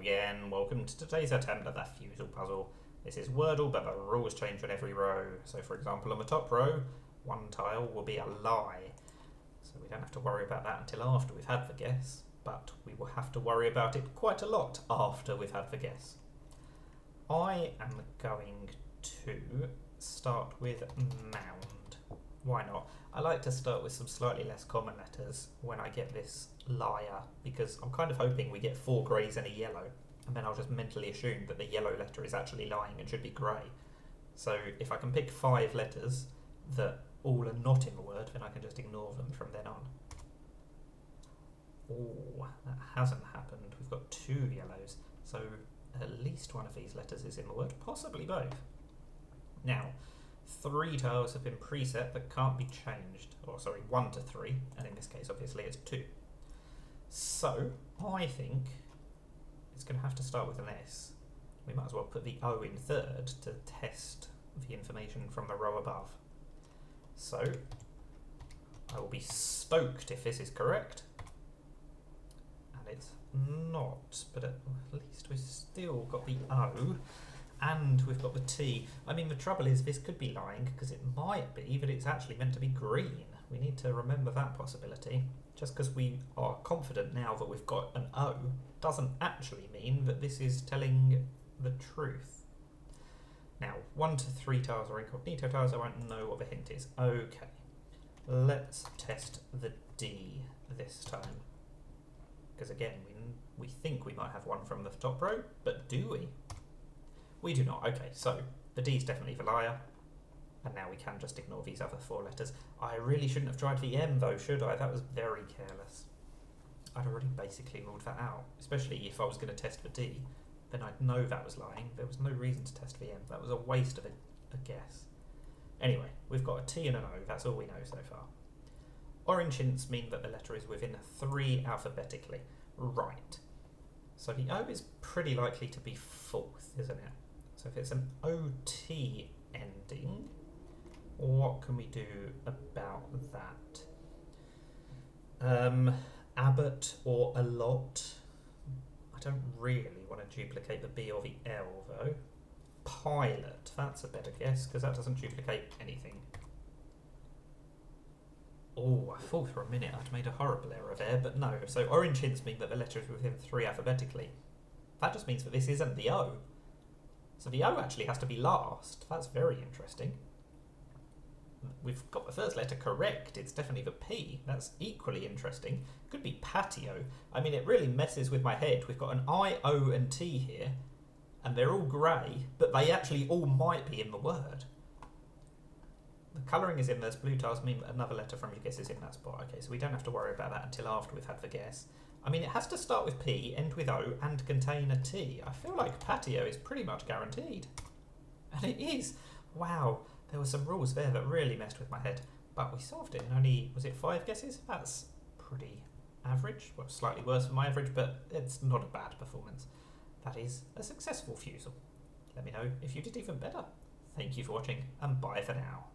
again. Welcome to today's attempt at that Fusele puzzle. This is Wordle, but the rules change on every row. So for example, on the top row, one tile will be a lie. So we don't have to worry about that until after we've had the guess, but we will have to worry about it quite a lot after we've had the guess. I am going to start with mound. Why not? I like to start with some slightly less common letters when I get this liar, because I'm kind of hoping we get 4 greys and a yellow, and then I'll just mentally assume that the yellow letter is actually lying and should be grey. So if I can pick 5 letters that all are not in the word, then I can just ignore them from then on. Oh, that hasn't happened. We've got 2 yellows, so at least one of these letters is in the word, possibly both. Now, 3 tiles have been preset that can't be changed. Or sorry, 1 to 3, and in this case obviously it's 2. So, I think it's going to have to start with an S. We might as well put the O in third to test the information from the row above. So, I will be stoked if this is correct. And it's not, but at least we've still got the O. And we've got the T. I mean, the trouble is this could be lying because it might be that it's actually meant to be green. We need to remember that possibility. Just because we are confident now that we've got an O doesn't actually mean that this is telling the truth. Now, 1 to 3 tiles are incognito tiles. I won't know what the hint is. Okay, let's test the D this time. Because again, we think we might have one from the top row, but do we? We do not. Okay, so the D is definitely the liar, and now we can just ignore these other 4 letters. I really shouldn't have tried the M though, should I? That was very careless. I'd already basically ruled that out, especially if I was going to test the D, then I'd know that was lying. There was no reason to test the M. That was a waste of a guess. Anyway, we've got a T and an O, that's all we know so far. Orange hints mean that the letter is within 3 alphabetically. Right. So the O is pretty likely to be 4th, isn't it? So if it's an OT ending, what can we do about that? Abbott or a lot. I don't really want to duplicate the B or the L though. Pilot, that's a better guess because that doesn't duplicate anything. Oh, I thought for a minute I'd made a horrible error there, but no. So orange hints mean that the letter is within 3 alphabetically. That just means that this isn't the O. So the O actually has to be last. That's very interesting. We've got the first letter correct. It's definitely the P. That's equally interesting. Could be patio. I mean, it really messes with my head. We've got an I, O and T here, and they're all grey, but they actually all might be in the word. The colouring is in those blue tiles mean that another letter from your guess is in that spot. Okay, so we don't have to worry about that until after we've had the guess. I mean, it has to start with P, end with O, and contain a T. I feel like patio is pretty much guaranteed. And it is. Wow, there were some rules there that really messed with my head. But we solved it in only, was it 5 guesses? That's pretty average. Well, slightly worse than my average, but it's not a bad performance. That is a successful Fusele. Let me know if you did even better. Thank you for watching, and bye for now.